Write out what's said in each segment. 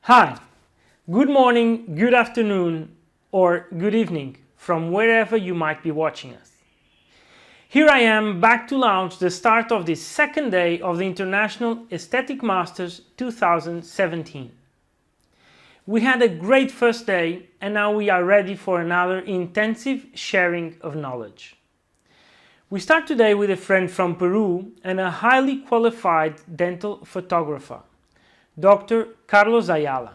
Hi, good morning, good afternoon, or good evening from wherever you might be watching us. Here I am back to launch the start of the second day of the International Aesthetic Masters 2017. We had a great first day and now we are ready for another intensive sharing of knowledge. We start today with a friend from Peru and a highly qualified dental photographer, Dr. Carlos Ayala.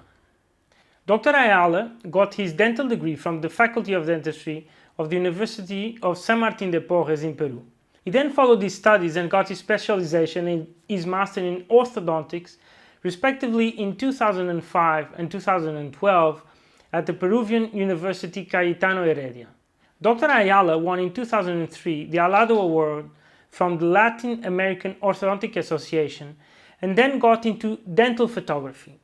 Dr. Ayala got his dental degree from the Faculty of Dentistry of the University of San Martín de Porres in Peru. He then followed his studies and got his specialization in his master in orthodontics, respectively in 2005 and 2012 at the Peruvian University Cayetano Heredia. Dr. Ayala won in 2003 the Alado Award from the Latin American Orthodontic Association and then got into dental photography.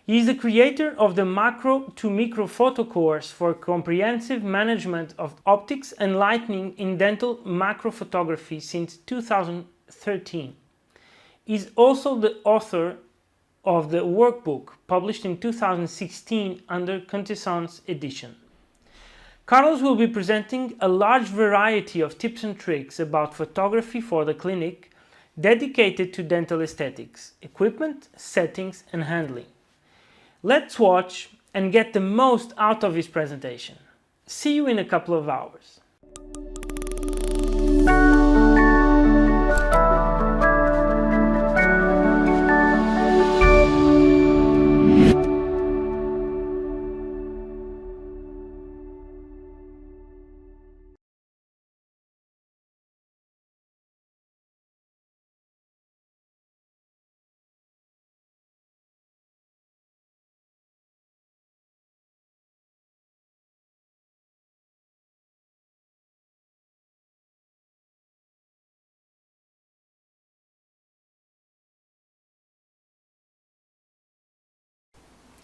He is the creator of the Macro to Micro Photo course for comprehensive management of optics and lighting in dental macro photography since 2013. He is also the author of the workbook published in 2016 under Quintessence edition. Carlos will be presenting a large variety of tips and tricks about photography for the clinic dedicated to dental aesthetics, equipment, settings and handling. Let's watch and get the most out of his presentation. See you in a couple of hours.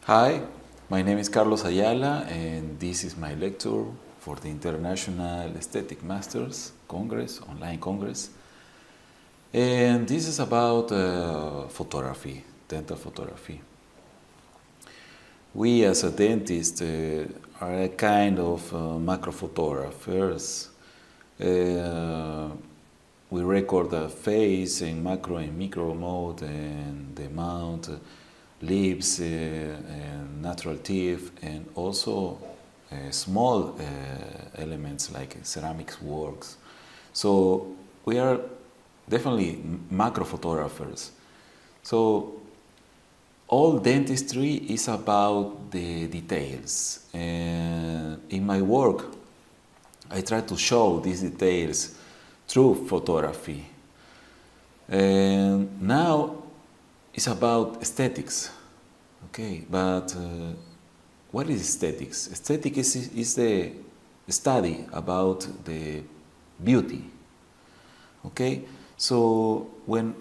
Hi, my name is Carlos Ayala and this is my lecture for the International Aesthetic Masters Congress, online congress. And this is about photography, dental photography. We as a dentist are a kind of macro photographers. We record the face in macro and micro mode and the mouth, lips, and natural teeth, and also small elements like ceramics works. So we are definitely macro photographers. So all dentistry is about the details, and in my work I try to show these details through photography. And now it's about aesthetics, okay? But what is aesthetics? Aesthetics is the study about the beauty, okay? So when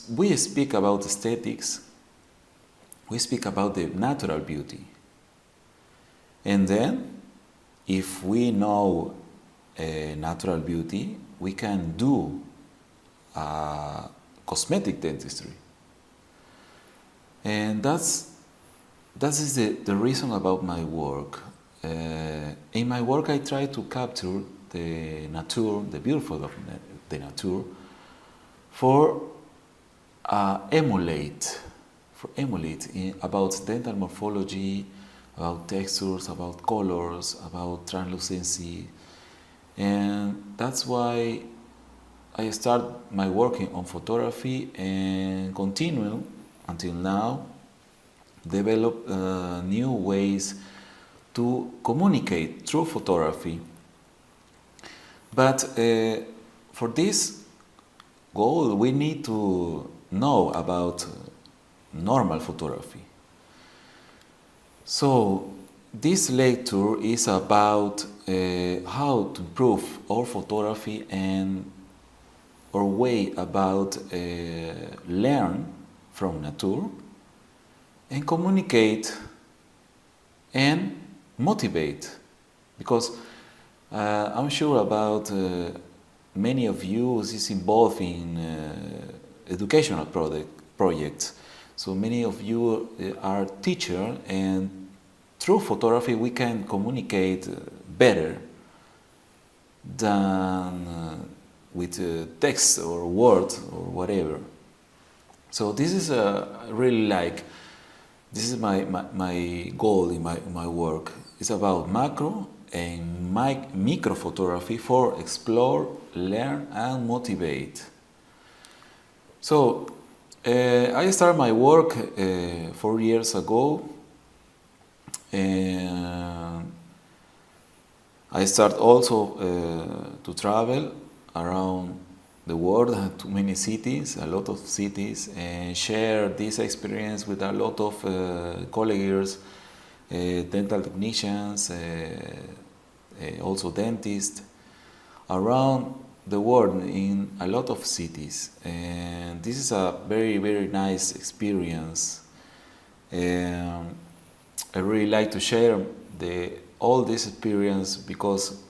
we speak about aesthetics, we speak about the natural beauty. And then, if we know natural beauty, we can do cosmetic dentistry. And that is the reason about my work. In my work, I try to capture the nature, the beautiful of the nature, for emulate about dental morphology, about textures, about colors, about translucency, and that's why I start my working on photography and continue until now, develop new ways to communicate through photography. But for this goal, we need to know about normal photography. So this lecture is about how to improve our photography and our way about learn from nature and communicate and motivate, because I'm sure about many of you is involved in educational projects. So many of you are teachers, and through photography we can communicate better than with text or words or whatever. So this is really like, this is my goal in my work. It's about macro and micro photography for explore, learn and motivate. So I started my work 4 years ago, and I start also to travel around the world to many cities, a lot of cities, and share this experience with a lot of colleagues, dental technicians, also dentists around the world in a lot of cities. And this is a very, very nice experience. I really like to share all this experience because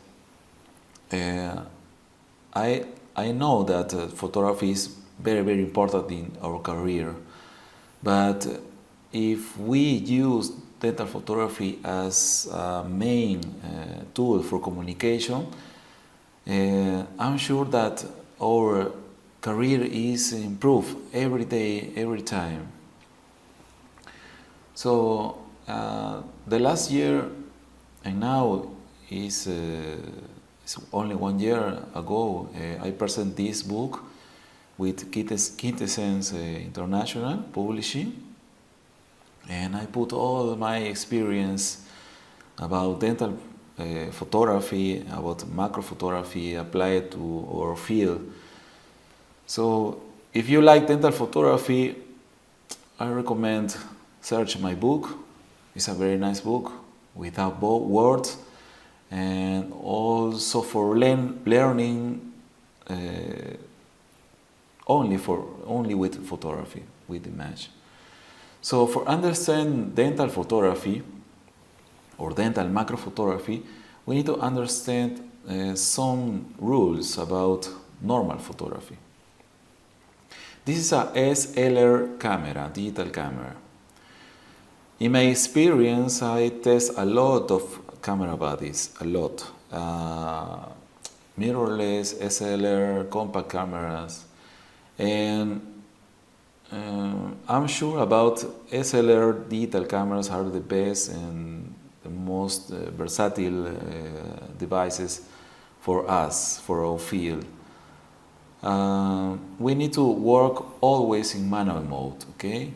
I know that photography is very, very important in our career. But if we use dental photography as a main tool for communication, I'm sure that our career is improved every day, every time. So the last year and now is only 1 year ago, I presented this book with Quintessence International Publishing, and I put all my experience about dental photography, about macro photography applied to our field. So if you like dental photography, I recommend search my book. It's a very nice book without words, and also for learning only with photography, with image. So for understand dental photography or dental macro photography, we need to understand some rules about normal photography. This is a SLR camera, digital camera. In my experience, I test a lot of camera bodies, a lot. Mirrorless, SLR, compact cameras, and I'm sure about SLR digital cameras are the best and the most versatile devices for us, for our field. We need to work always in manual mode, okay?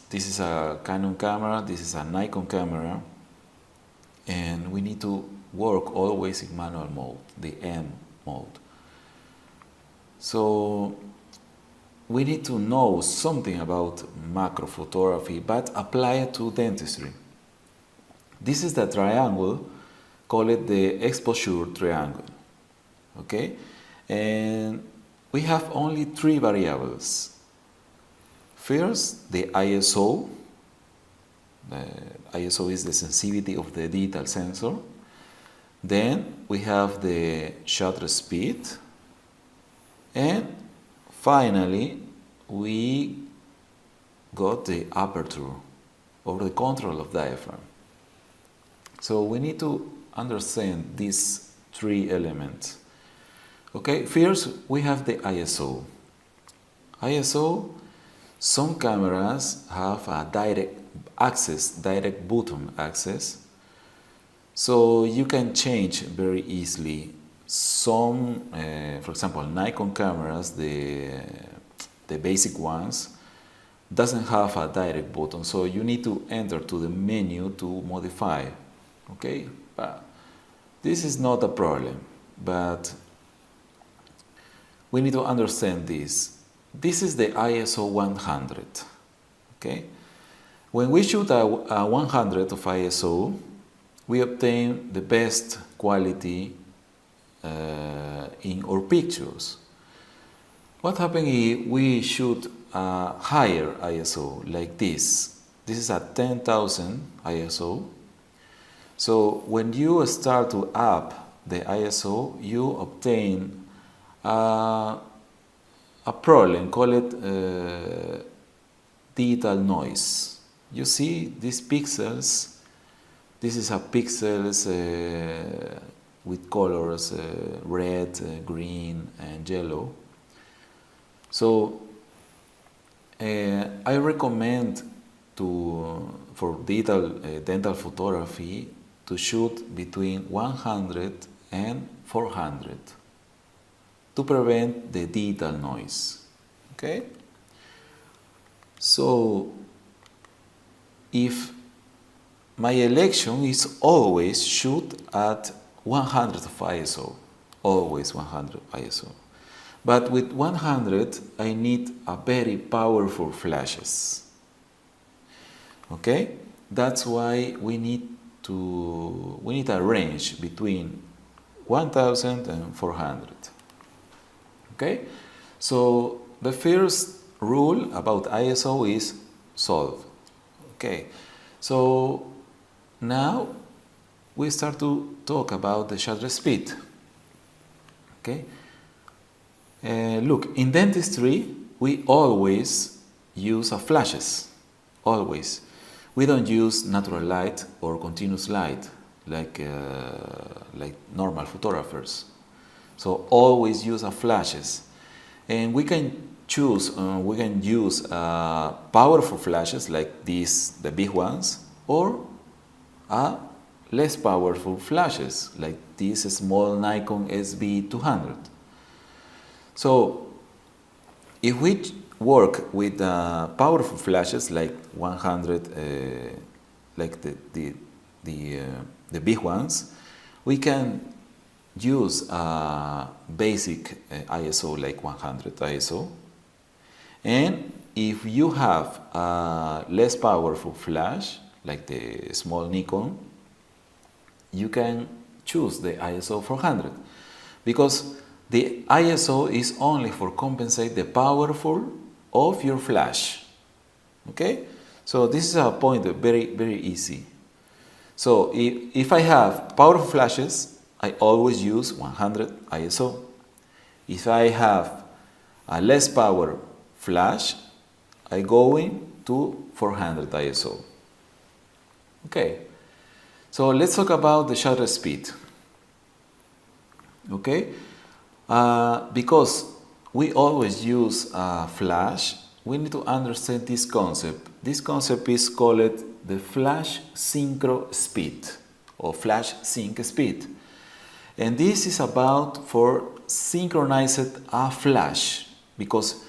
This is a Canon camera, this is a Nikon camera, and we need to work always in manual mode, the M mode. So we need to know something about macro photography, but apply it to dentistry. This is the triangle, call it the exposure triangle, okay? And we have only 3 variables. First, the ISO. The ISO is the sensitivity of the digital sensor. Then we have the shutter speed. And finally, we got the aperture or the control of diaphragm. So we need to understand these 3 elements. Okay, first we have the ISO. ISO, some cameras have a direct button access, so you can change very easily. Some, for example, Nikon cameras, the basic ones, doesn't have a direct button, so you need to enter to the menu to modify. Okay, but this is not a problem, but we need to understand this. This is the ISO 100. Okay, when we shoot a 100 of ISO, we obtain the best quality in our pictures. What happens if we shoot a higher ISO like this? This is a 10,000 ISO. So when you start to up the ISO, you obtain a problem, call it digital noise. You see these pixels. This is a pixels with colors red, green, and yellow. So I recommend for digital dental photography to shoot between 100 and 400 to prevent the digital noise. Okay? So if my election is always shoot at 100 of ISO, always 100 ISO. But with 100, I need a very powerful flashes. Okay, that's why we need a range between 1000 and 400. Okay, so the first rule about ISO is solved. Okay, so now we start to talk about the shutter speed. Okay, look, in dentistry we always use flashes, always. We don't use natural light or continuous light like normal photographers. So always use flashes, and we can choose. We can use powerful flashes like these, the big ones, or less powerful flashes like this small Nikon SB200. So if we work with powerful flashes like 100, like the big ones, we can use basic ISO like 100 ISO. And if you have a less powerful flash like the small Nikon, you can choose the ISO 400, because the ISO is only for compensate the powerful of your flash. Okay, so this is a point very easy. So if I have powerful flashes, I always use 100 ISO. If I have a less power flash, I go to 400 ISO. Okay, so let's talk about the shutter speed. Okay, because we always use a flash, we need to understand this concept. This concept is called the flash synchro speed or flash sync speed. And this is about for synchronized a flash, because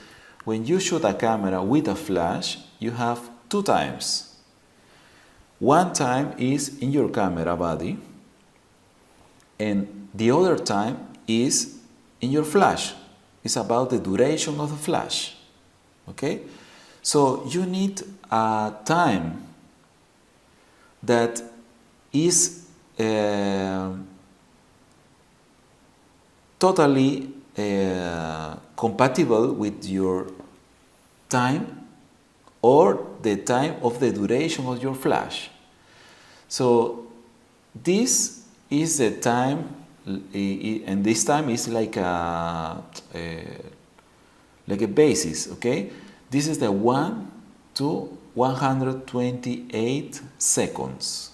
when you shoot a camera with a flash, you have two times. One time is in your camera body, and the other time is in your flash. It's about the duration of the flash. Okay? So you need a time that is totally compatible with your time or the time of the duration of your flash. So this is the time, and this time is like a basis. Okay, this is the 1 to 128 seconds.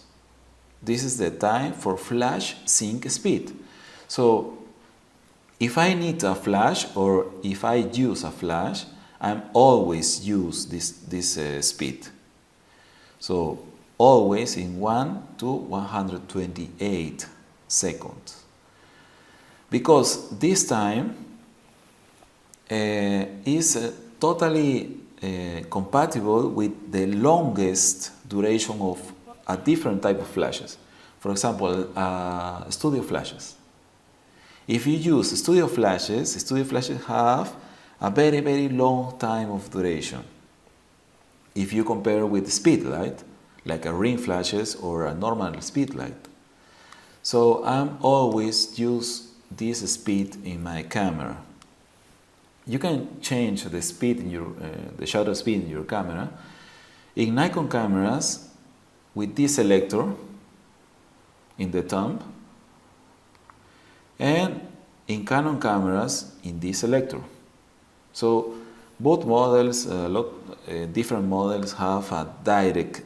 This is the time for flash sync speed. So if I need a flash or if I use a flash, I'm always use this speed. So always in 1 to 128 seconds. Because this time is totally compatible with the longest duration of a different type of flashes. For example, studio flashes. If you use studio flashes have a very long time of duration. If you compare with speed light, like a ring flashes or a normal speed light. So I'm always use this speed in my camera. You can change the speed in your the shutter speed in your camera. In Nikon cameras, with this selector in the thumb, and in Canon cameras in this selector. So both models different models have a direct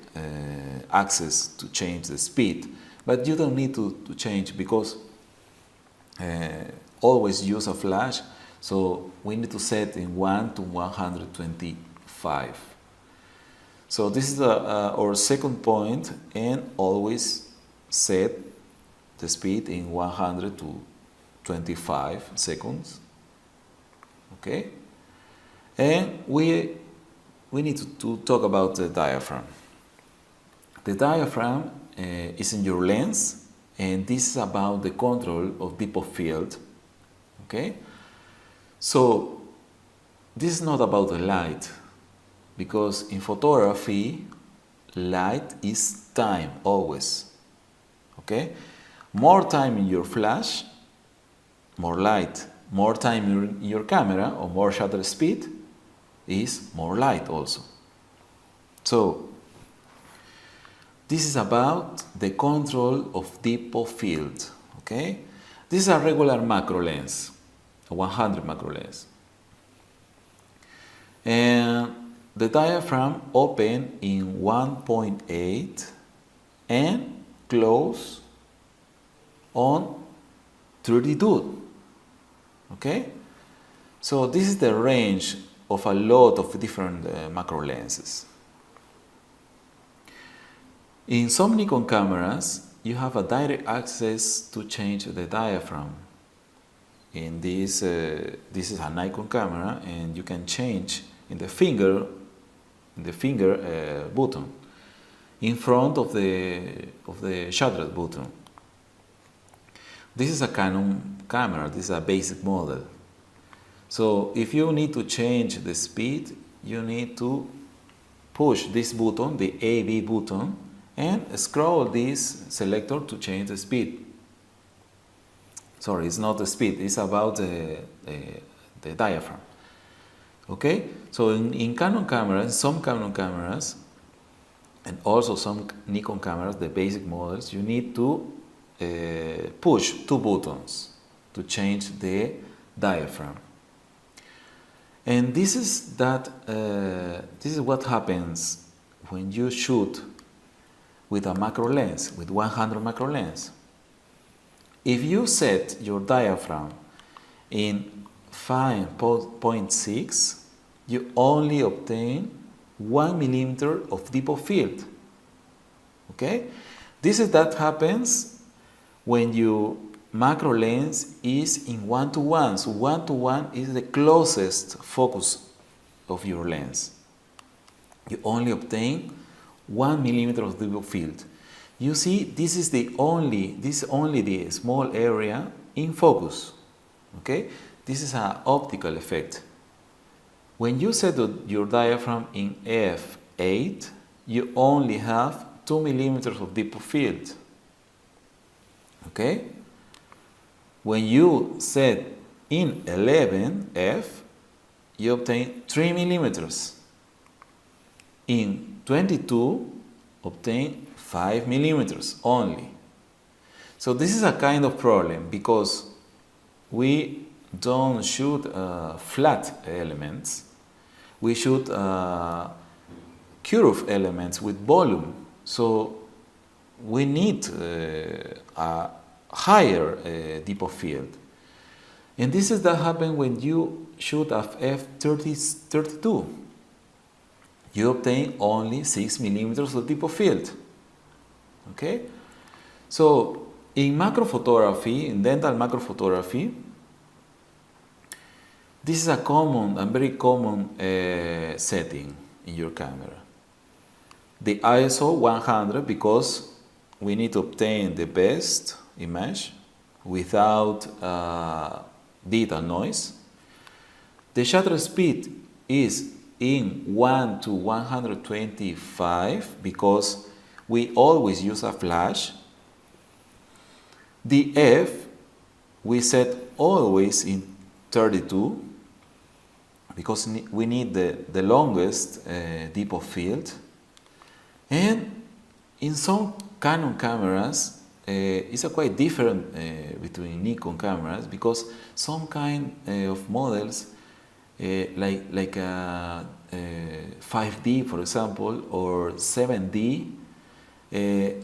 access to change the speed, but you don't need to change because always use a flash, so we need to set in 1 to 125. So this is our second point, and always set the speed in 100 to 25 seconds. Okay? And we need to talk about the diaphragm. The diaphragm is in your lens, and this is about the control of depth of field. Okay? So this is not about the light, because in photography, light is time always. Okay? More time in your flash, more light. More time in your camera, or more shutter speed, is more light also. So this is about the control of depth of field. Okay? This is a regular macro lens, a 100 macro lens. And the diaphragm open in 1.8 and close on 32. Okay? So this is the range of a lot of different macro lenses. In some Nikon cameras, you have a direct access to change the diaphragm. In this is a Nikon camera, and you can change in the finger button in front of the shutter button. This is a Canon camera, this is a basic model. So if you need to change the speed, you need to push this button, the AB button, and scroll this selector to change the speed. Sorry, it's not the speed, it's about the diaphragm. Okay? So in Canon cameras, some Canon cameras, and also some Nikon cameras, the basic models, you need to push two buttons to change the diaphragm. And this is what happens when you shoot with a macro lens, with 100 macro lens. If you set your diaphragm in 5.6, you only obtain 1 millimeter of depth of field. Okay? This is that happens when your macro lens is in 1:1. So 1:1 is the closest focus of your lens. You only obtain 1 millimeter of depth of field. You see, this is only the small area in focus. Okay? This is an optical effect. When you set your diaphragm in f8, you only have 2 millimeters of depth of field. Okay? When you set in 11f, you obtain 3 millimeters. In 22, obtain 5 millimeters only. So this is a kind of problem because we don't shoot flat elements. We shoot curved elements with volume. So we need a higher depth of field. And this is that happens when you shoot at f32. You obtain only 6 millimeters of depth of field. Okay? So in macro photography, in dental macro photography, this is a very common setting in your camera. The ISO 100, because we need to obtain the best image without detail noise. The shutter speed is in 1 to 125 because we always use a flash. The F we set always in 32 because we need the longest depth of field. And in some Canon cameras, it's a quite different between Nikon cameras because some kind of models like 5D, for example, or 7D,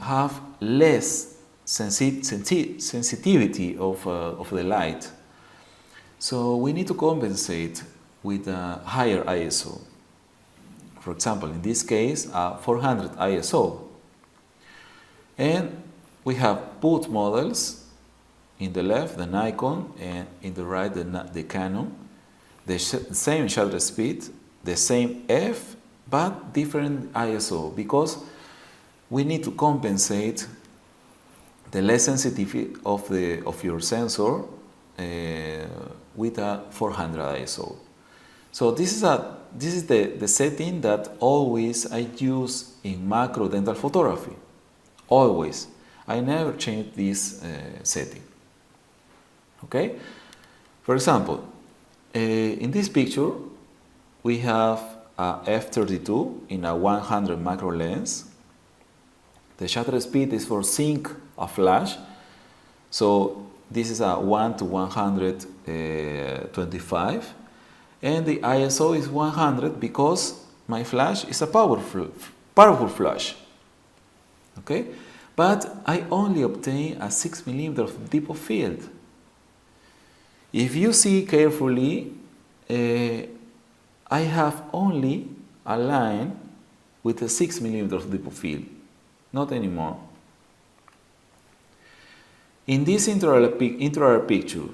have less sensitivity of the light. So we need to compensate with a higher ISO. For example, in this case, 400 ISO. And we have both models. In the left, the Nikon, and in the right, the Canon. The same shutter speed, the same f, but different ISO, because we need to compensate the less sensitivity of your sensor with a 400 ISO. So this is the setting that always I use in macro dental photography. Always. I never change this setting. Okay? For example, in this picture, we have a f32 in a 100 macro lens. The shutter speed is for sync a flash. So this is a 1 to 125. And the ISO is 100 because my flash is a powerful flash. Okay? But I only obtain a 6 mm of depth of field. If you see carefully, I have only a line with a 6 mm of depth of field, not anymore. In this intraocular picture,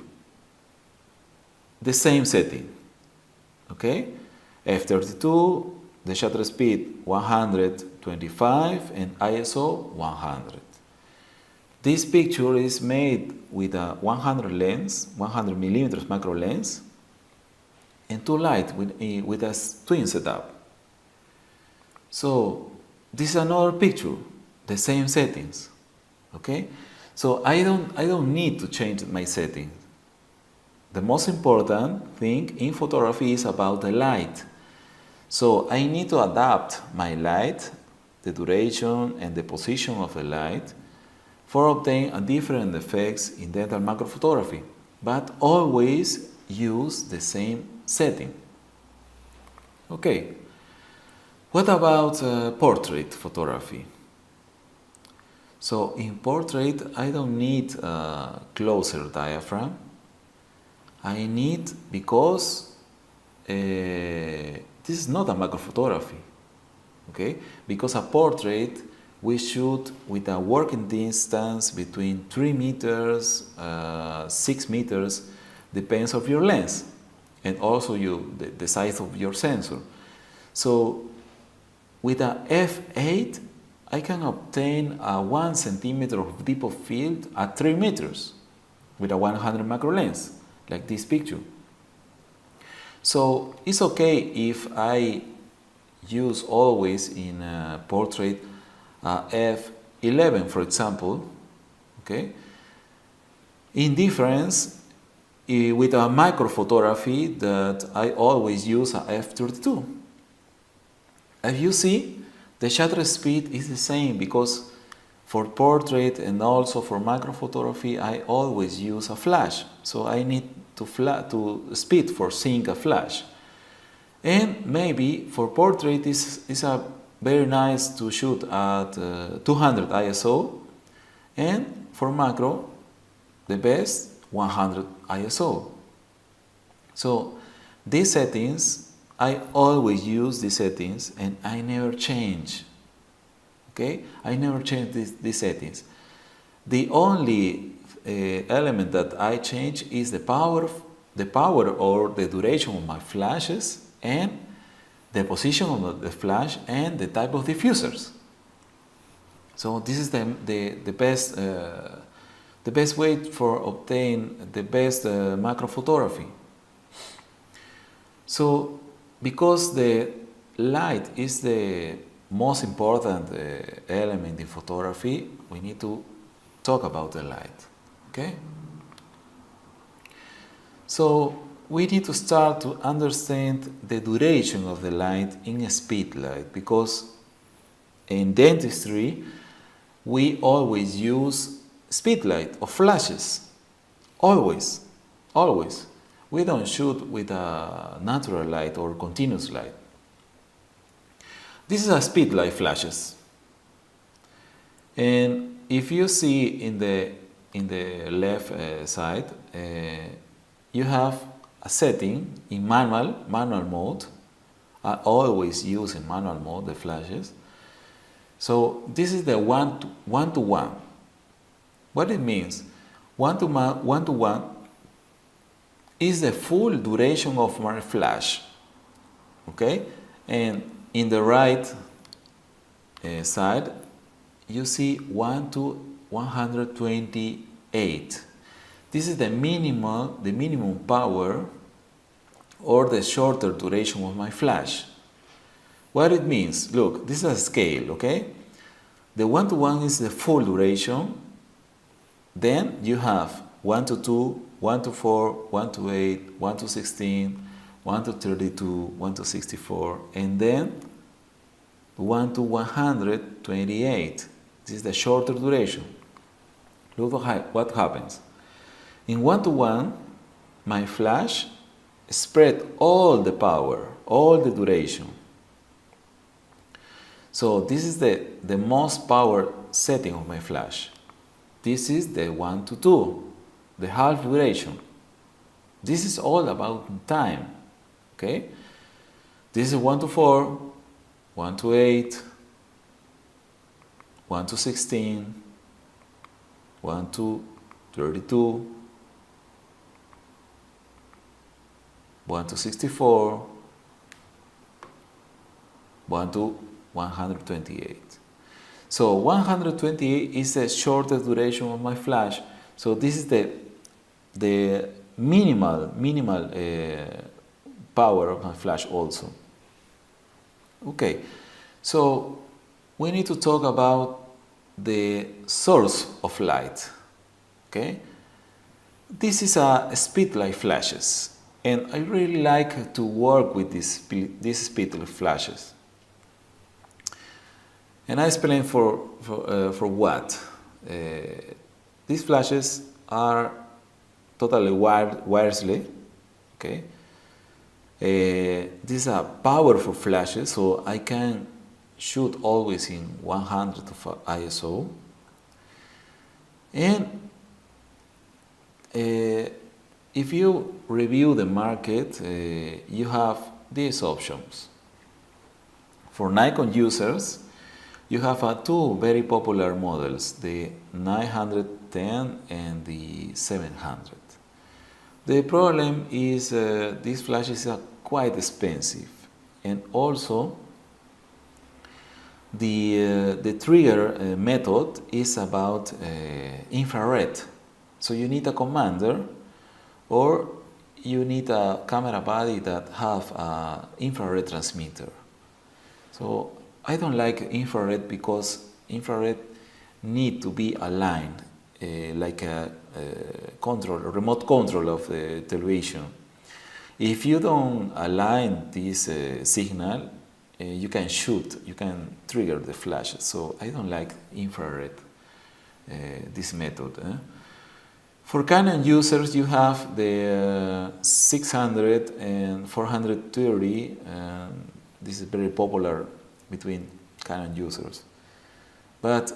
the same setting, okay? f32, the shutter speed 125 and ISO 100. This picture is made with a 100 mm macro lens, and two lights with a twin setup. So this is another picture, the same settings. Okay, so I don't need to change my settings. The most important thing in photography is about the light. So I need to adapt my light, the duration and the position of the light, for obtain a different effects in dental macro photography, but always use the same setting. Okay, what about portrait photography? So in portrait, I don't need a closer diaphragm. I need, because this is not a macro photography, okay? Because a portrait we shoot with a working distance between 3 meters, 6 meters, depends of your lens, and also the size of your sensor. So with a f8, I can obtain a 1 centimeter of depth of field at 3 meters with a 100 macro lens, like this picture. So it's okay if I use always in a portrait f11, for example, okay? In difference with a micro photography that I always use a f32. As you see, the shutter speed is the same, because for portrait and also for macro photography I always use a flash. So I need to speed for seeing a flash. And maybe for portrait is a very nice to shoot at 200 ISO, and for macro the best 100 ISO. So these settings, I always use these settings and I never change. Okay, I never change these settings. The only element that I change is the power or the duration of my flashes, and the position of the flash, and the type of diffusers. So this is the best way for obtain the best macro photography. So because the light is the most important element in photography, we need to talk about the light. Okay? So we need to start to understand the duration of the light in a speed light, because in dentistry we always use speed light or flashes. Always. We don't shoot with a natural light or continuous light. This is a speedlight flashes. And if you see in the left side, you have a setting in manual mode. I always use in manual mode the flashes. So this is the one to one. What it means? One to one is the full duration of my flash. Okay, and in the right side, you see 1 to 128. This is the minimum power or the shorter duration of my flash. What it means? Look, this is a scale, okay? The 1 to 1 is the full duration. Then you have 1 to 2, 1 to 4, 1 to 8, 1 to 16, 1 to 32, 1 to 64, and then 1 to 128. This is the shorter duration. Look what happens. In 1 to 1, my flash spread all the power, all the duration. So this is the most power setting of my flash. This is the 1 to 2, the half duration. This is all about time. Okay? This is 1 to 4, 1 to 8, 1 to 16, 1 to 32, 1 to 64, 1 to 128. So 128 is the shortest duration of my flash. So this is the minimal power of my flash also. Okay, so we need to talk about the source of light. Okay, this is a speedlight flashes, and I really like to work with these speedlight flashes. And I explain for what. These flashes are totally wirelessly. Okay. These are powerful flashes, so I can shoot always in 100 of ISO. And if you review the market, you have these options. For Nikon users, you have two very popular models, the 910 and the 700. The problem is these flashes are quite expensive, and also the trigger method is about infrared. So you need a commander, or you need a camera body that have an infrared transmitter. So I don't like infrared because infrared need to be aligned like a remote control of the television. If you don't align this signal, you can shoot, you can trigger the flash. So I don't like infrared, this method. For Canon users, you have the 600 and 430. This is very popular between Canon users, but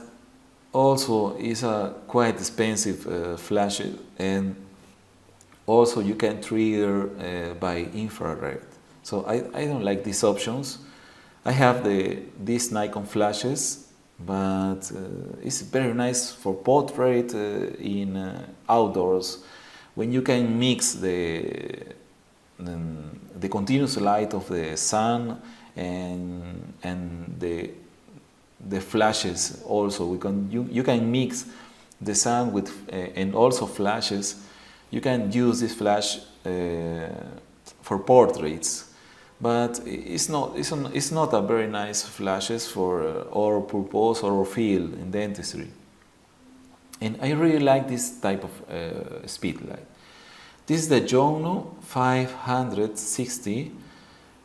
also is a quite expensive flash, and also you can trigger by infrared. So I don't like these options. I have these Nikon flashes, but it's very nice for portrait in outdoors, when you can mix the continuous light of the sun and the flashes also. You can mix the sun with and also flashes. You can use this flash for portraits, but it's not a very nice flashes for our purpose or field in dentistry. And I really like this type of speed light. This is the Jono 560.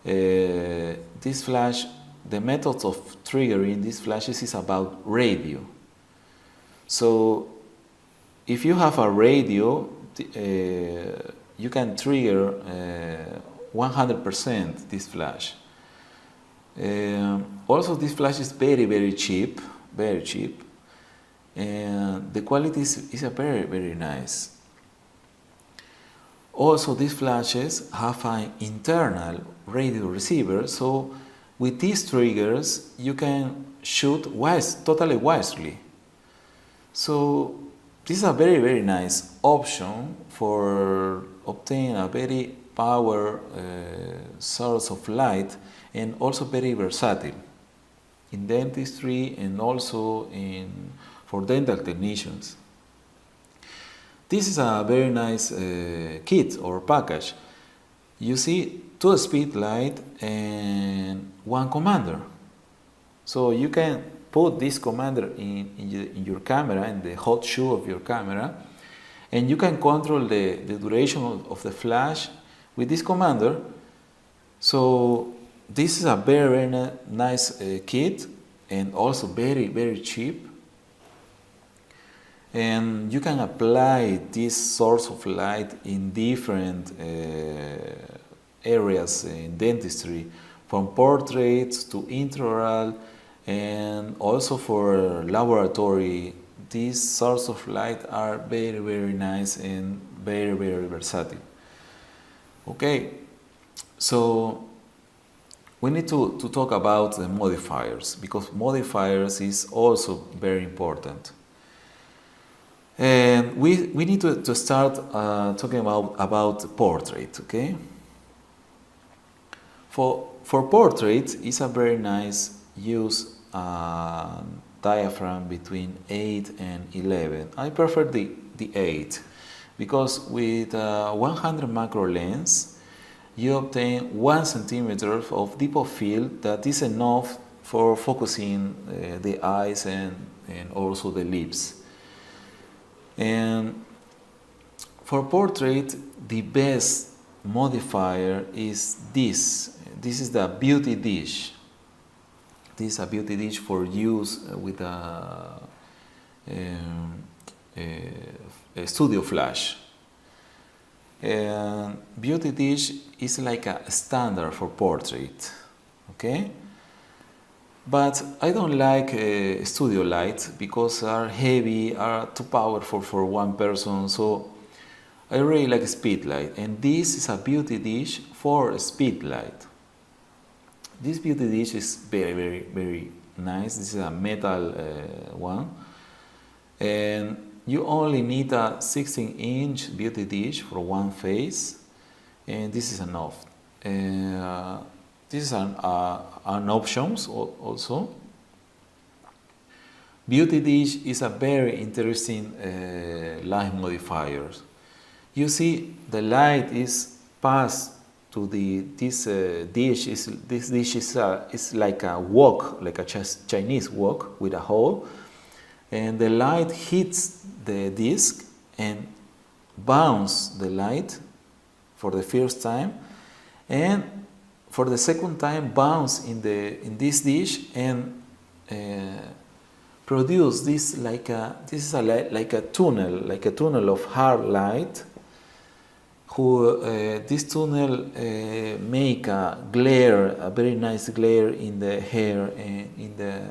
This flash, the method of triggering these flashes is about radio. So if you have a radio, you can trigger 100% this flash. Also, this flash is very cheap, very cheap, and the quality is a very nice. Also, these flashes have an internal radio receiver, so with these triggers you can shoot totally wisely. So this is a very nice option for obtaining a very power source of light, and also very versatile in dentistry and also for dental technicians. This is a very nice kit or package. You see 2 speed light and 1 commander. So you can put this commander in your camera, in the hot shoe of your camera, and you can control the duration of the flash with this commander. So this is a very nice kit, and also very cheap. And you can apply this source of light in different areas in dentistry, from portraits to intraoral, and also for laboratory. These sources of light are very nice and very versatile. Okay, so we need to talk about the modifiers, because modifiers is also very important. And we need to start talking about portrait, okay? For portrait, it's a very nice use diaphragm between 8 and 11. I prefer the 8, because with 100 macro lens, you obtain 1 centimeter of depth of field that is enough for focusing the eyes and also the lips. And for portrait, the best modifier is this. This is the beauty dish. This is a beauty dish for use with a studio flash. And beauty dish is like a standard for portrait, okay? But I don't like studio lights because are heavy, are too powerful for one person. So I really like speed light, and this is a beauty dish for speed light. This beauty dish is very nice. This is a metal one, and you only need a 16-inch beauty dish for one face, and this is enough. This is an option also. Beauty dish is a very interesting light modifier. You see, the light is passed to this dish. This dish is like a wok, like a Chinese wok with a hole, and the light hits the disc and bounces the light for the first time, and for the second time bounce in this dish and produce this like a tunnel of hard light. This tunnel make a very nice glare in the hair and in the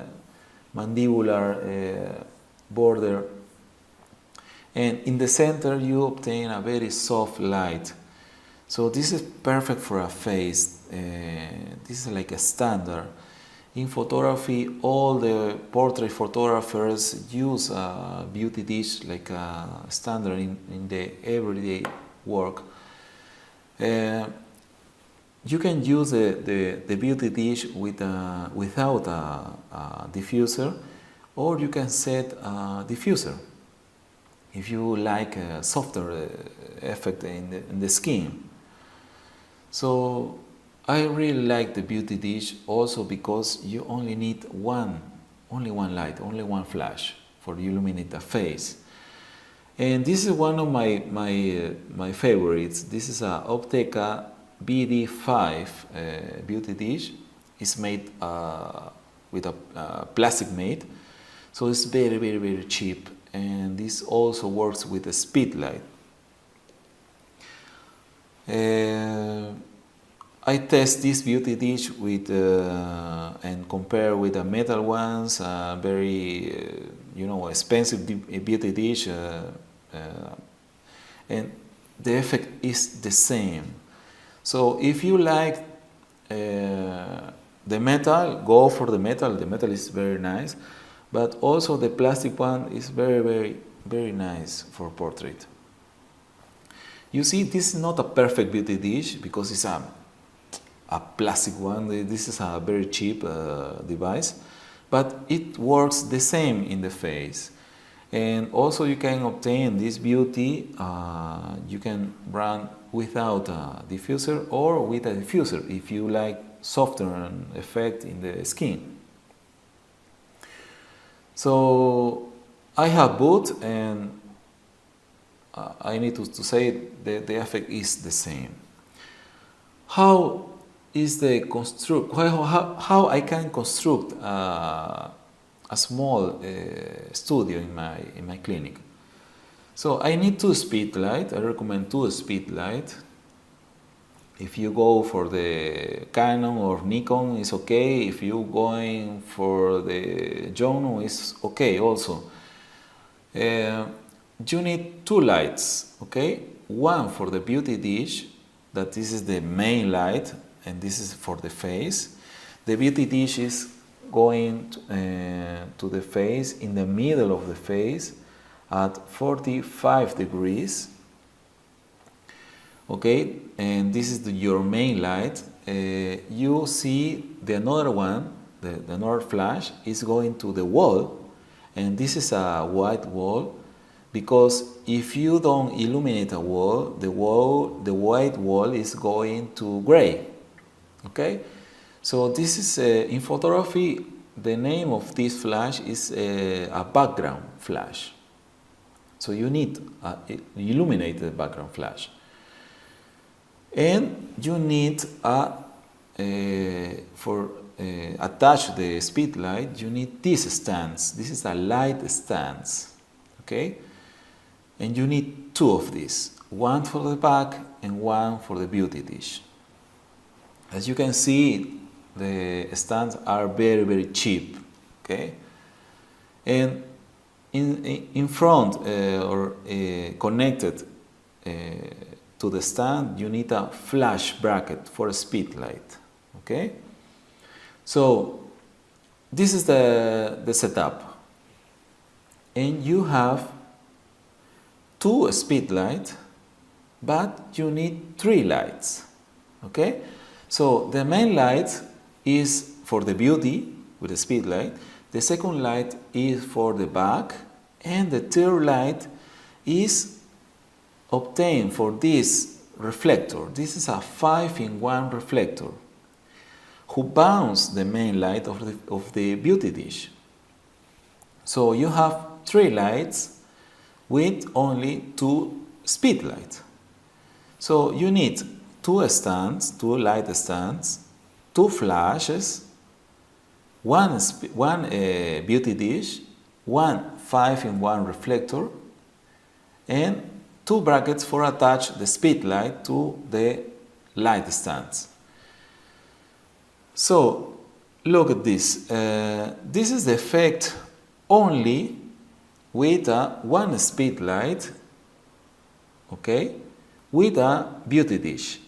mandibular border, and in the center you obtain a very soft light. So this is perfect for a face. This is like a standard. In photography, all the portrait photographers use a beauty dish like a standard in the everyday work. You can use the beauty dish without a diffuser, or you can set a diffuser if you like a softer effect in the skin. So I really like the beauty dish also because you only need only one light, only one flash for illuminate the face. And this is one of my favorites. This is a Optic BD5 beauty dish. It's made with a plastic made, so it's very cheap. And this also works with a speed light. I test this beauty dish with and compare with the metal ones, very expensive beauty dish, and the effect is the same. So if you like the metal, go for the metal. The metal is very nice, but also the plastic one is very nice for portrait. You see, this is not a perfect beauty dish because it's a plastic one. This is a very cheap device, but it works the same in the face. And also you can obtain this beauty, you can run without a diffuser or with a diffuser if you like softer effect in the skin. So I have both, and I need to say that the effect is the same. How is the construct? How I can construct a small studio in my clinic? So I need 2 speed light. I recommend 2 speed light. If you go for the Canon or Nikon, it's okay. If you going for the Jono, it's okay also. You need 2 lights, okay? One for the beauty dish, that this is the main light, and this is for the face. The beauty dish is going to the face, in the middle of the face, at 45 degrees. Okay, and this is your main light. You see the another one, the another flash, is going to the wall, and this is a white wall, because if you don't illuminate a wall, the white wall is going to gray. Okay, so this is in photography. The name of this flash is a background flash. So you need illuminate the background flash. And you need attach the speed light, you need this stance. This is a light stance, okay? And you need 2 of these, one for the back and one for the beauty dish. As you can see, the stands are very cheap, okay? And in front or connected to the stand, you need a flash bracket for a speed light, okay? So this is the setup, and you have 2 speed lights, but you need 3 lights, okay? So the main light is for the beauty with the speed light, the second light is for the back, and the third light is obtained for this reflector. This is a 5-in-1 reflector who bounces the main light of the beauty dish. So you have 3 lights with only 2 speed lights. So you need 2 stands, 2 light stands, 2 flashes, one beauty dish, one 5-in-1 reflector, and 2 brackets for attach the speed light to the light stands. So look at this. This is the effect only with one speed light, okay, with a beauty dish,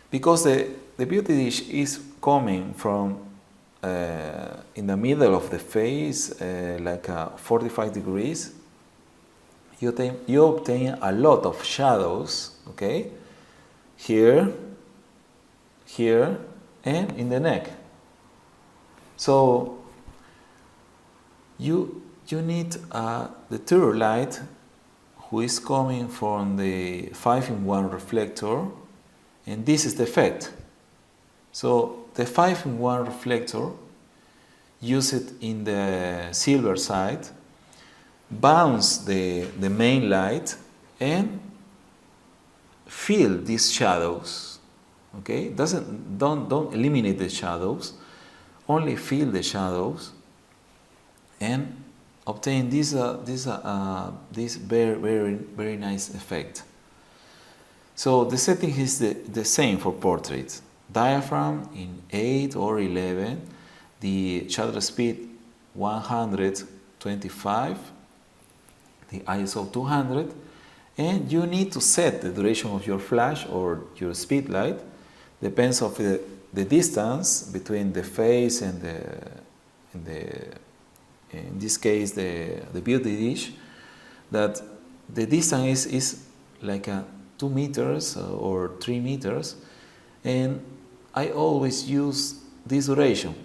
because the beauty dish is coming from in the middle of the face, like 45 degrees. You obtain a lot of shadows, okay, here, and in the neck. So you need the third light, who is coming from the 5-in-1 reflector, and this is the effect. So the 5-in-1 reflector, use it in the silver side, bounce the main light, and fill these shadows. Okay, don't eliminate the shadows, only fill the shadows, and obtain this very nice effect. So the setting is the same for portraits. diaphragm in 8 or 11, the shutter speed 125, the ISO 200, and you need to set the duration of your flash or your speed light. Depends of the distance between the phase and in this case the beauty dish, that the distance is like 2 meters or 3 meters, and I always use this duration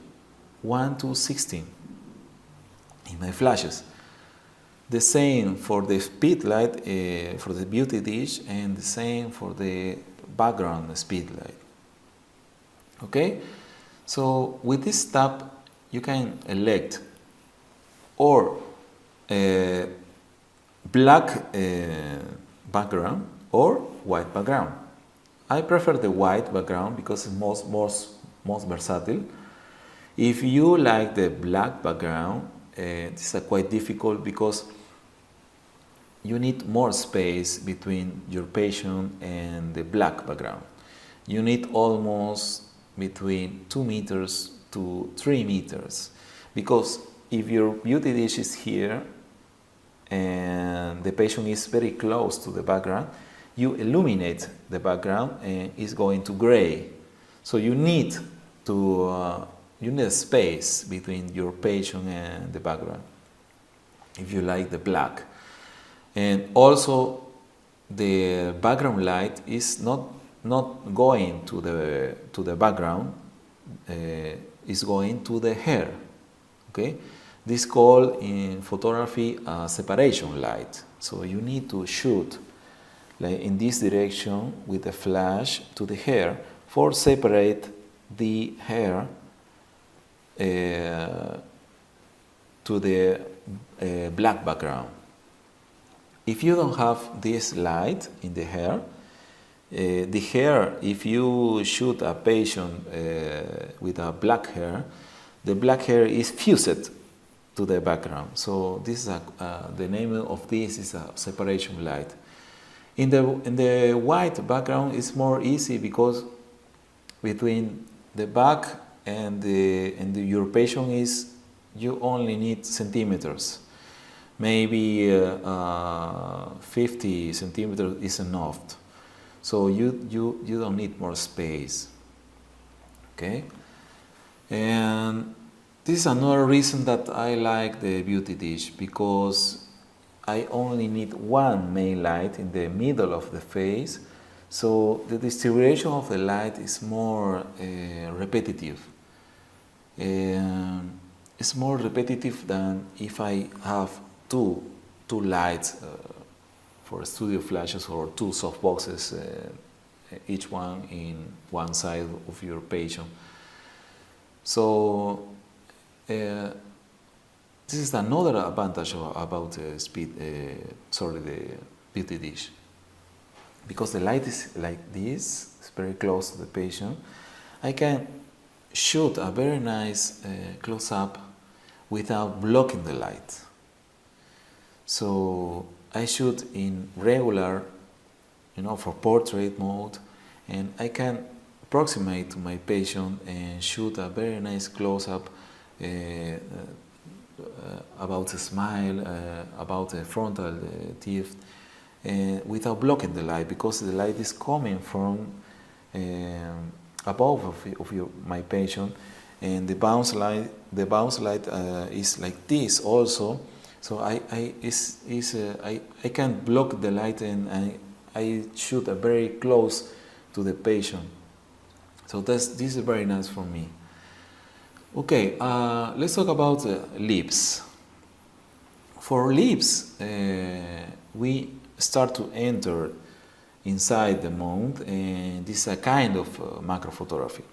1 to 16 in my flashes. The same for the speed light for the beauty dish, and the same for the background speed light. Okay, so with this tab you can elect or black background or white background. I prefer the white background because it's most versatile. If you like the black background, this is quite difficult because you need more space between your patient and the black background. You need almost between 2 meters to 3 meters, because if your beauty dish is here and the patient is very close to the background, you illuminate the background and it's going to gray. So you need a space between your patient and the background if you like the black. And also the background light is not going to the background, is going to the hair. Okay, this is called in photography separation light. So you need to shoot like in this direction with the flash to the hair for separate the hair to the black background. If you don't have this light in the hair, if you shoot a patient with a black hair, the black hair is fused to the background. So this is the name of this is a separation light. In the white background, it's more easy because between the back and your patient is you only need centimeters. Maybe 50 centimeters is enough. So you don't need more space. Okay? And this is another reason that I like the beauty dish, because I only need one main light in the middle of the face, so the distribution of the light is more repetitive. It's more repetitive than if I have two lights for studio flashes or two softboxes, each one in one side of your patient. So this is another advantage about the beauty dish, because the light is like this, it's very close to the patient. I can shoot a very nice close-up without blocking the light. So I shoot in regular, for portrait mode, and I can approximate to my patient and shoot a very nice close-up about a smile, about a frontal teeth, without blocking the light, because the light is coming from above of my patient, and the bounce light is like this also. So I can block the light, and I shoot very close to the patient. So this is very nice for me. Okay, let's talk about lips. For lips, we start to enter inside the mouth, and this is a kind of macro photography.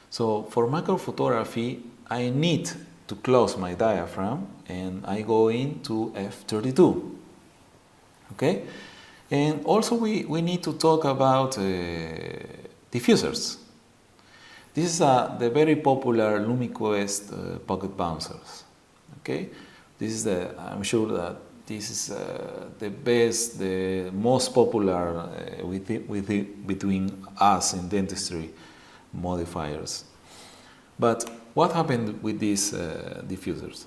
So for macro photography, I need to close my diaphragm, and I go into f32. Okay, and also we need to talk about diffusers. This is the very popular LumiQuest pocket bouncers. Okay, I'm sure that this is the best, the most popular between us in dentistry. modifiers. But what happened with these diffusers?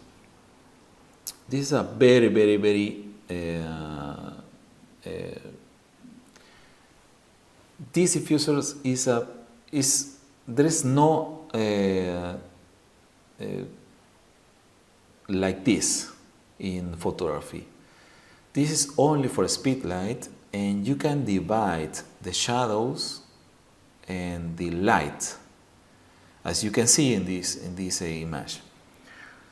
This is a very, very, very these diffusers is there is no like this in photography. This is only for speedlight, and you can divide the shadows and the light, as you can see in this image.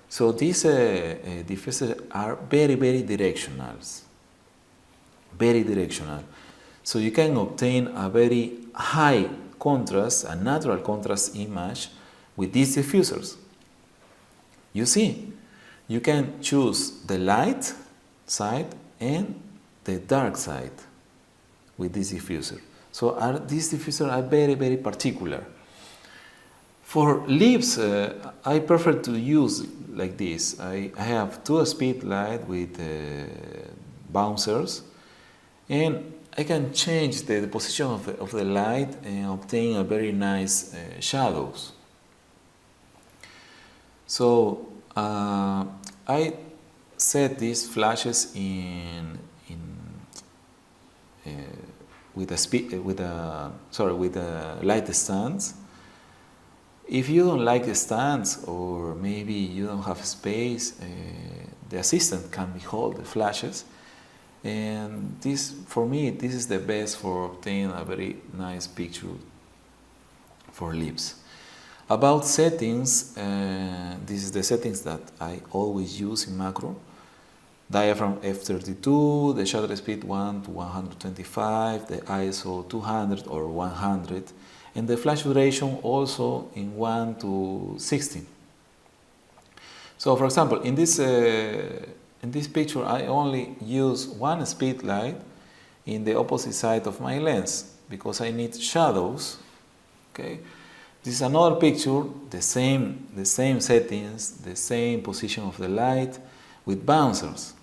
So these diffusers are very, very directional. Very directional. So you can obtain a very high contrast, a natural contrast image with these diffusers. You see, you can choose the light side and the dark side with this diffuser. So these diffusers are very, very particular. For lips, I prefer to use like this. I have 2-speed light with bouncers, and I can change the position of the light and obtain a very nice shadows. So I set these flashes with a light stands. If you don't like the stands, or maybe you don't have space, the assistant can hold the flashes. And this, for me, this is the best for obtaining a very nice picture for lips. About settings, this is the settings that I always use in macro. Diaphragm f32, the shutter speed 1 to 125, the ISO 200 or 100, and the flash duration also in 1 to 16. So, for example, in this picture, I only use 1 speed light in the opposite side of my lens because I need shadows. Okay, this is another picture, the same settings, the same position of the light with bouncers.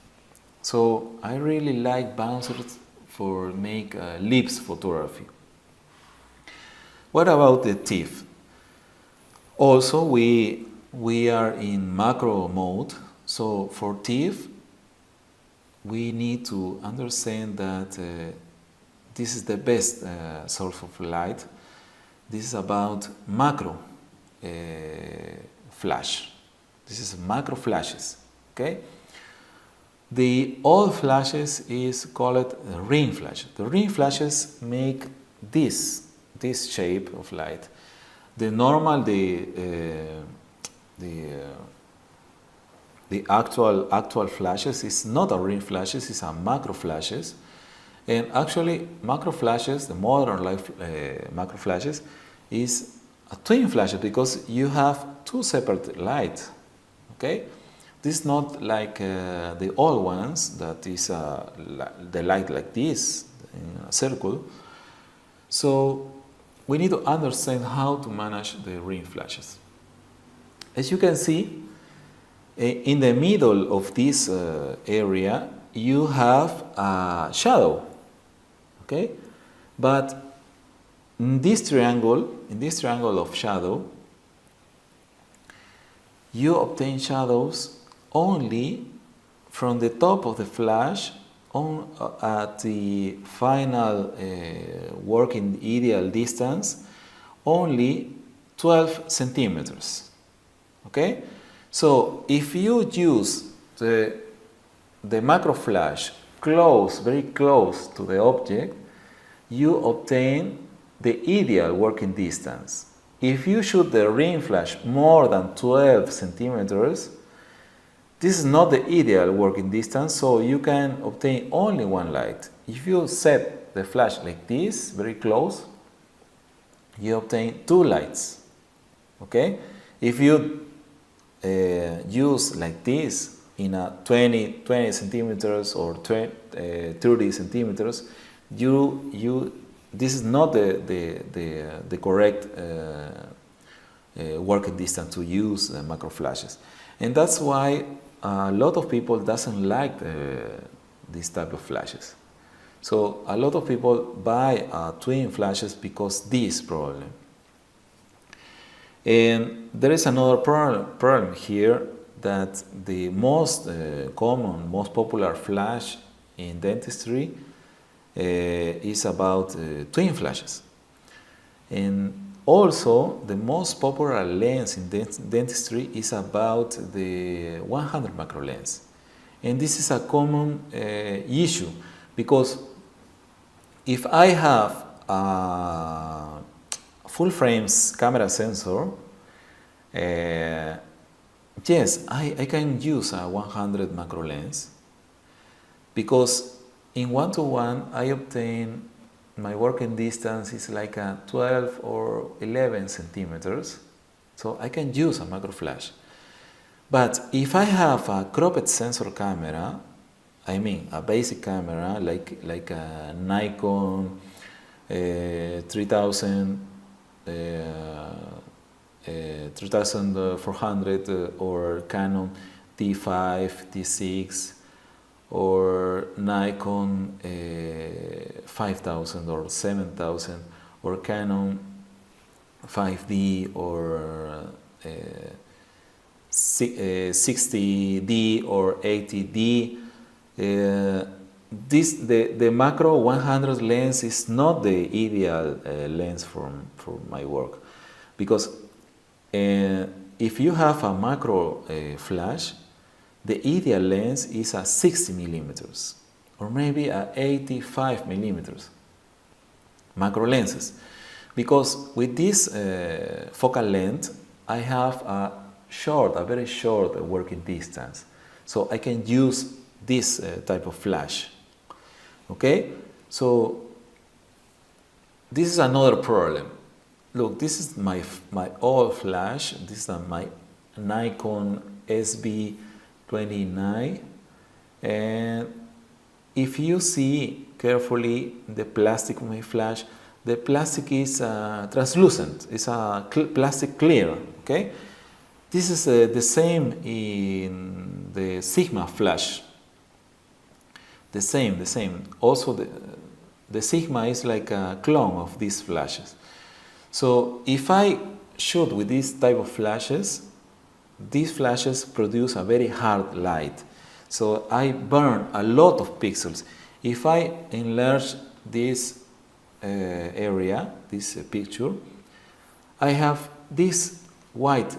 So I really like bouncers for make lips photography. What about the teeth? Also, we are in macro mode. So for teeth, we need to understand that this is the best source of light. This is about macro flash. This is macro flashes. Okay. The old flashes is called ring flash. The ring flashes make this shape of light. The normal, the actual flashes is not a ring flashes, it's a macro flashes. And actually, macro flashes, the modern life macro flashes, is a twin flash because you have 2 separate lights. Okay, this is not like the old ones that is the light like this in a circle. So we need to understand how to manage the ring flashes. As you can see, in the middle of this area, you have a shadow. Okay, but in this triangle of shadow, you obtain shadows only from the top of the flash at the final working ideal distance, only 12 centimeters. Okay, so if you use the macro flash very close to the object, you obtain the ideal working distance. If you shoot the ring flash more than 12 centimeters, this is not the ideal working distance, so you can obtain only one light. If you set the flash like this, very close, you obtain 2 lights. Okay? If you use like this in a 20 centimeters or 30 centimeters, this is not the correct working distance to use macro flashes, and that's why a lot of people doesn't like this type of flashes. So a lot of people buy twin flashes because this problem. And there is another problem here, that the most common, most popular flash in dentistry is about twin flashes. And also, the most popular lens in dentistry is about the 100 macro lens. And this is a common issue, because if I have a full frames camera sensor, yes, I can use a 100 macro lens, because in 1:1 I obtain my working distance is like a 12 or 11 centimeters, so I can use a macro flash. But if I have a cropped sensor camera, I mean a basic camera like a Nikon 3400 or Canon T5, T6, or Nikon 5000 or 7000, or Canon 5D or 60D or 80D. The macro 100 lens is not the ideal lens for my work, because if you have a macro flash, the ideal lens is a 60 millimeters or maybe a 85 millimeters macro lenses, because with this focal length I have a very short working distance, so I can use this type of flash. Okay, so this is another problem. Look, this is my old flash. This is my Nikon SB29, and if you see carefully the plastic of my flash, the plastic is translucent. It's a plastic clear. Okay, this is the same in the Sigma flash. The same. Also, the Sigma is like a clone of these flashes. So if I shoot with this type of flashes, these flashes produce a very hard light. So I burn a lot of pixels. If I enlarge this area, this picture, I have this white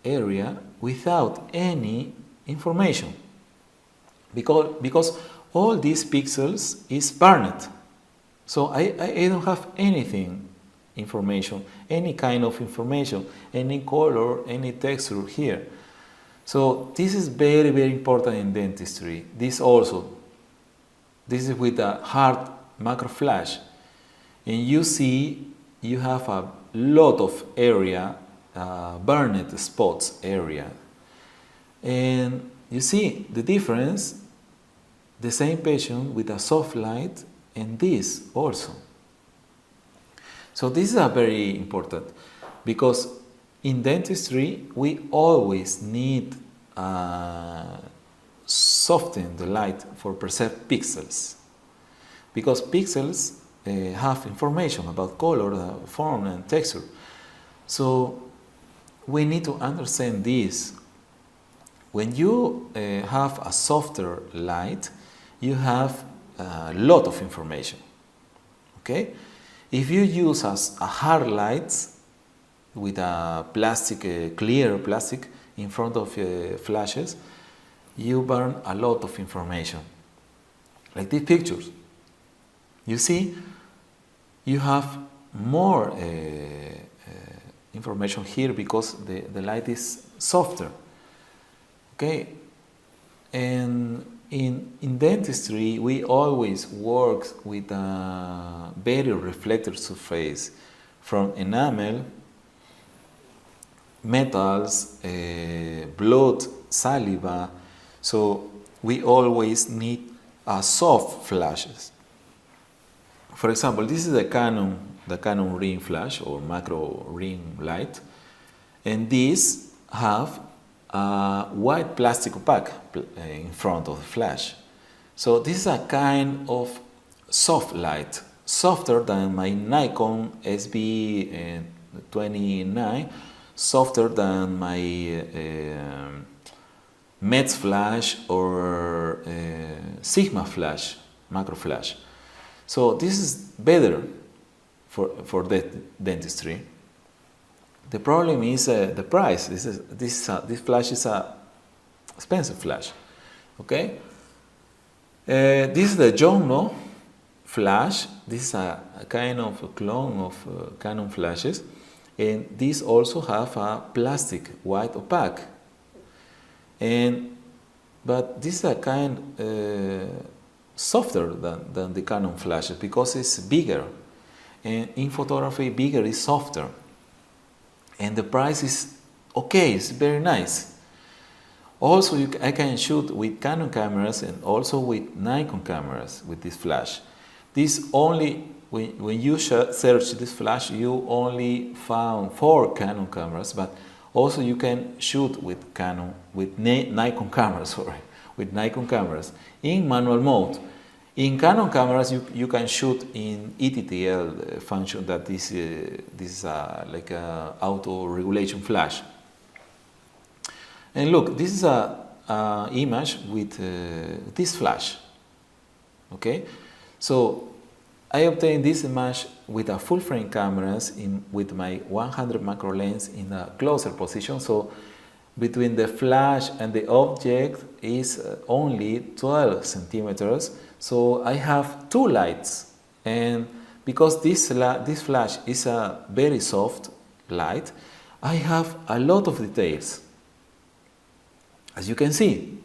area without any information, because all these pixels is burned. So I don't have anything, information, any kind of information, any color, any texture here. So this is very, very important in dentistry. This is with a hard macro flash. And you see, you have a lot of area, burned spots area. And you see the difference, the same patient with a soft light and this also. So this is a very important, because in dentistry we always need soften the light for perceived pixels, because pixels have information about color, form and texture. So we need to understand this. When you have a softer light, you have a lot of information. Okay? If you use a hard light with a plastic, clear plastic in front of flashes, you burn a lot of information. Like these pictures. You see, you have more information here because the light is softer. Okay? And in dentistry, we always work with a barrier reflector surface from enamel, metals, blood, saliva. So we always need soft flashes. For example, this is the Canon ring flash or macro ring light, and these have a white plastic opaque in front of the flash. So this is a kind of soft light, softer than my Nikon SB 29, softer than my METS flash or Sigma flash, macro flash. So this is better for dentistry. The problem is the price. This flash is a expensive flash. Okay. This is the Jono flash. This is a kind of a clone of Canon flashes, and these also have a plastic white opaque. But this is a kind softer than the Canon flashes because it's bigger, and in photography bigger is softer, and the price is okay. It's very nice. Also, I can shoot with Canon cameras and also with Nikon cameras with this flash. This only, when you search this flash, you only found 4 Canon cameras, but also you can shoot with Nikon cameras, with Nikon cameras in manual mode. In Canon cameras, you can shoot in ETTL function that this is like a auto regulation flash. And look, this is a image with this flash. Okay, so I obtained this image with a full frame cameras with my 100 macro lens in a closer position. So between the flash and the object is only 12 centimeters. So I have 2 lights, and because this flash is a very soft light, I have a lot of details, as you can see.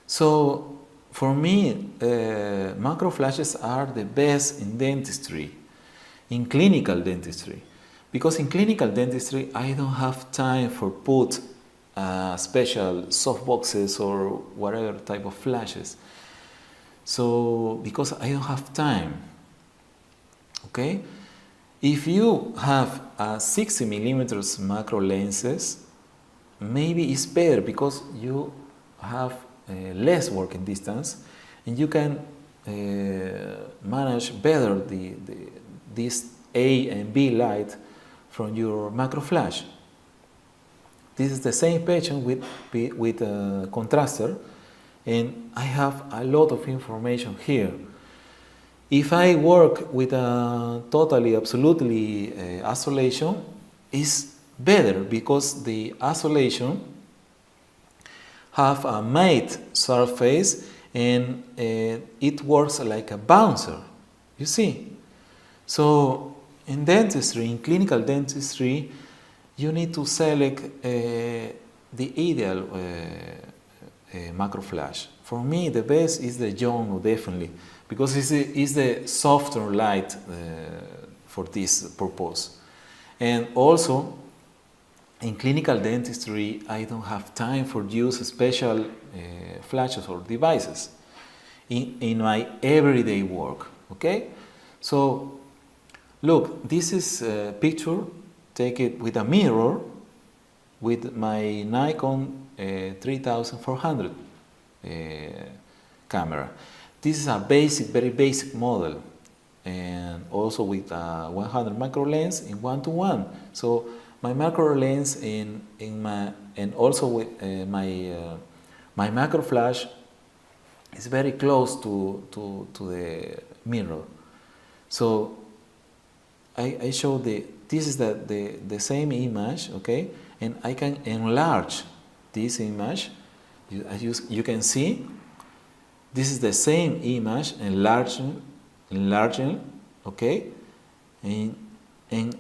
So for me, macro flashes are the best in dentistry, in clinical dentistry, because in clinical dentistry I don't have time for put special soft boxes or whatever type of flashes. So because I don't have time. Okay, if you have 60 millimeters macro lenses, maybe it's better because you have less working distance and you can manage better this A and B light from your macro flash. This is the same pattern with a contraster, and I have a lot of information here. If I work with a totally, absolutely isolation, it's better because the isolation have a matte surface and it works like a bouncer, you see. So in dentistry, in clinical dentistry, you need to select the ideal macro flash. For me, the best is the Jono, definitely, because it's the softer light for this purpose. And also, in clinical dentistry, I don't have time for use special flashes or devices in my everyday work. Okay, so look, this is a picture taken with a mirror with my Nikon 3400 camera. This is a basic, very basic model, and also with a 100 macro lens in 1:1. So my macro lens and also with my macro flash is very close to the mirror. So I show this is the same image, okay, and I can enlarge this image. You can see this is the same image enlarging, okay, and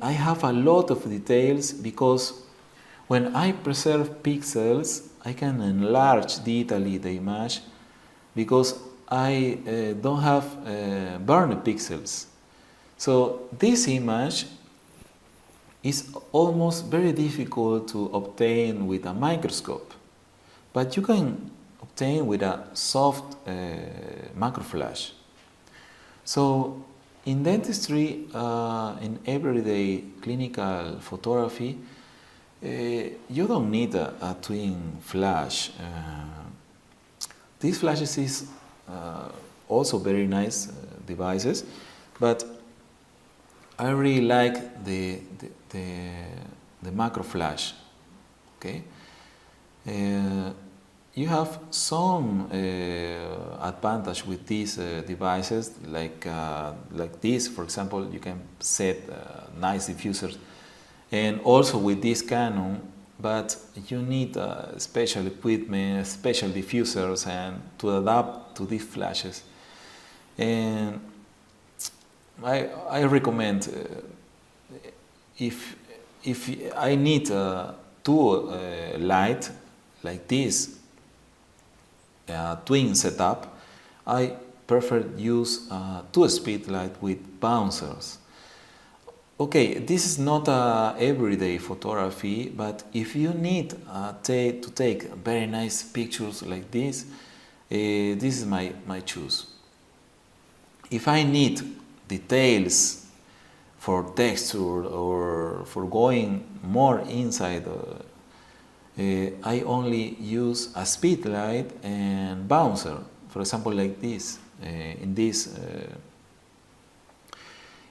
I have a lot of details because when I preserve pixels, I can enlarge digitally the image because I don't have burned pixels. So this image is almost very difficult to obtain with a microscope, but you can obtain with a soft macro flash. So in dentistry, in everyday clinical photography, you don't need a twin flash. These flashes is also very nice devices, but I really like the macro flash. Okay, you have some advantage with these devices, like this, for example. You can set nice diffusers, and also with this Canon, but you need special equipment, special diffusers, and to adapt to these flashes. And I recommend if I need two light like this twin setup, I prefer use two-speed light with bouncers. Okay, this is not everyday photography, but if you need to take very nice pictures like this is my choice. If I need details for texture or for going more inside, I only use a speed light and bouncer. For example, like this.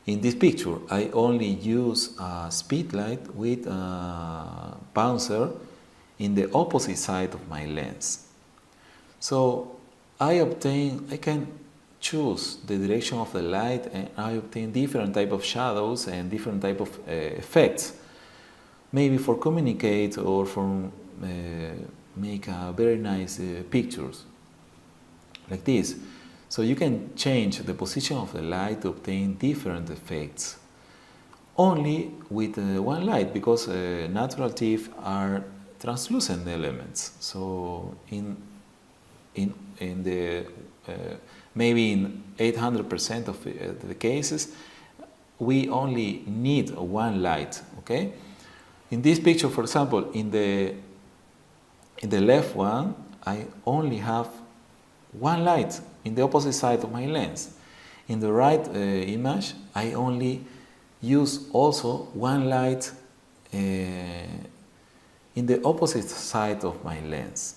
In this picture, I only use a speed light with a bouncer in the opposite side of my lens. So I can choose the direction of the light, and I obtain different type of shadows and different type of effects. Maybe for communicate or for make very nice pictures like this. So you can change the position of the light to obtain different effects only with one light, because natural teeth are translucent elements. So in the maybe in 800% of the cases, we only need one light. Okay. In this picture, for example, in the left one, I only have one light in the opposite side of my lens. In the right image, I only use also one light in the opposite side of my lens.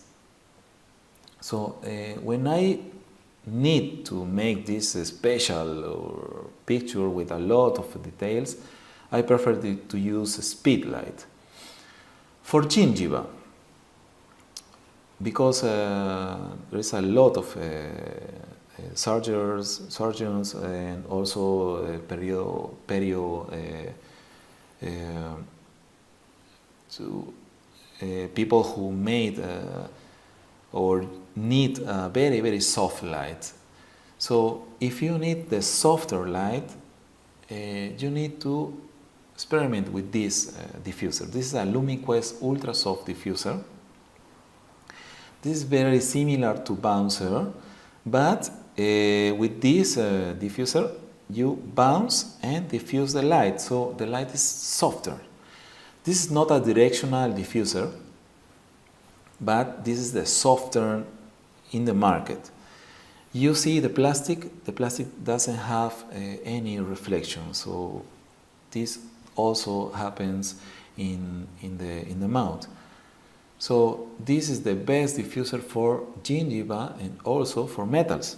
So when I need to make this special picture with a lot of details, I prefer to use a speed light. For gingiva, because there is a lot of surgeons and also people who made or need a very, very soft light. So if you need the softer light, you need to experiment with this diffuser. This is a LumiQuest Ultra Soft diffuser. This is very similar to bouncer, but with this diffuser, you bounce and diffuse the light, so the light is softer. This is not a directional diffuser, but this is the softer in the market. You see the plastic doesn't have any reflection, so this also happens in the mouth. So this is the best diffuser for gingiva and also for metals.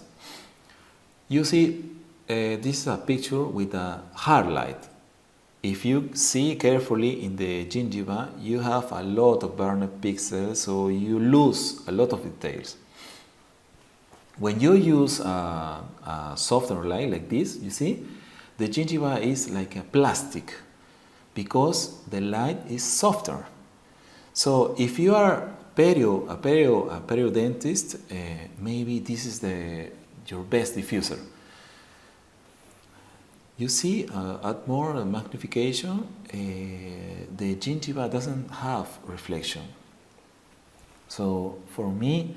You see, this is a picture with a hard light. If you see carefully in the gingiva, you have a lot of burned pixels, so you lose a lot of details. When you use a softer light like this, you see, the gingiva is like a plastic because the light is softer. So if you are a periodontist, maybe this is your best diffuser. You see, at more magnification, the gingiva doesn't have reflection. So for me,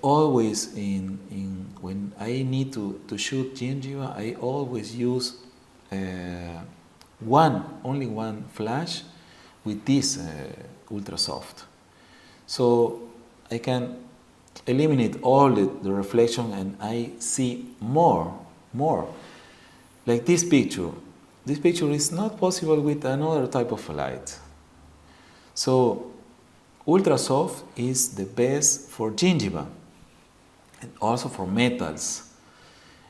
always when I need to shoot gingiva, I always use only one flash with this ultra soft. So I can eliminate all the reflection and I see more. Like this picture. This picture is not possible with another type of light. So ultra soft is the best for gingiva and also for metals.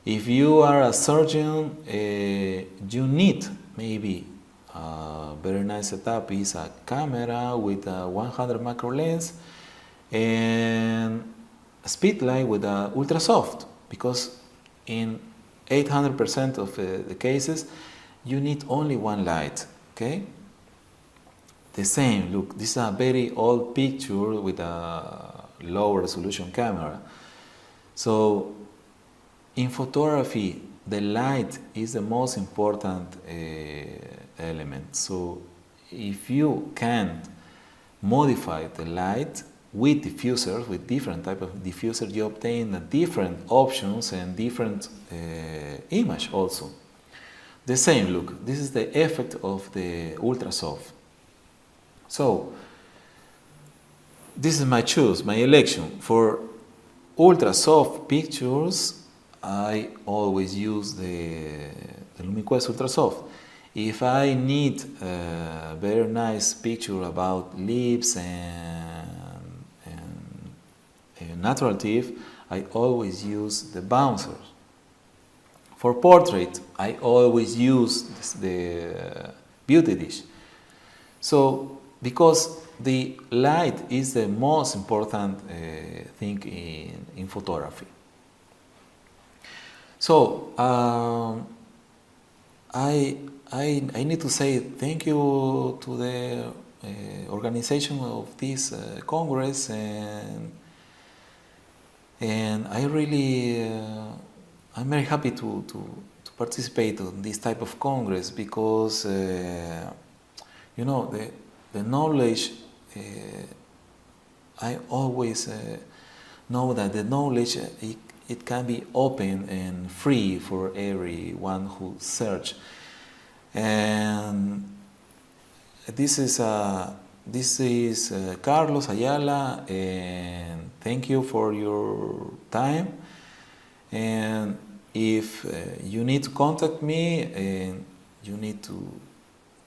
If you are a surgeon, you need maybe a very nice setup is a camera with a 100 macro lens and a speed light with a ultra soft, because in 800% of the cases you need only one light. Okay, the same look, this is a very old picture with a low resolution camera. So in photography the light is the most important element. So if you can modify the light with diffusers, with different type of diffuser, you obtain different options and different image also. The same look, this is the effect of the ultra soft. So this is my choice, my election. For ultra soft pictures I always use the LumiQuest ultra soft. If I need a very nice picture about lips and natural teeth, I always use the bouncers. For portrait, I always use the beauty dish. So, because the light is the most important thing in photography. So, I need to say thank you to the organization of this Congress, and I really I'm very happy to participate in this type of Congress, because you know, the knowledge, I always know that the knowledge it can be open and free for everyone who search. And this is Carlos Ayala, and thank you for your time. And if you need to contact me, and you need to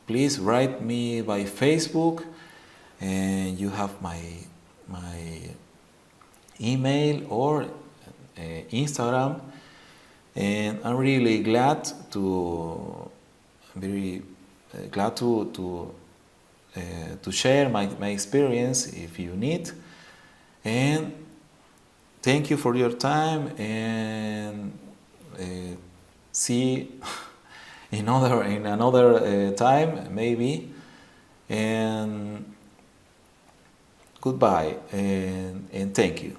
please write me by Facebook, and you have my email or Instagram, and I'm really glad to share my experience if you need. And thank you for your time, and see in another time maybe, and goodbye, and thank you.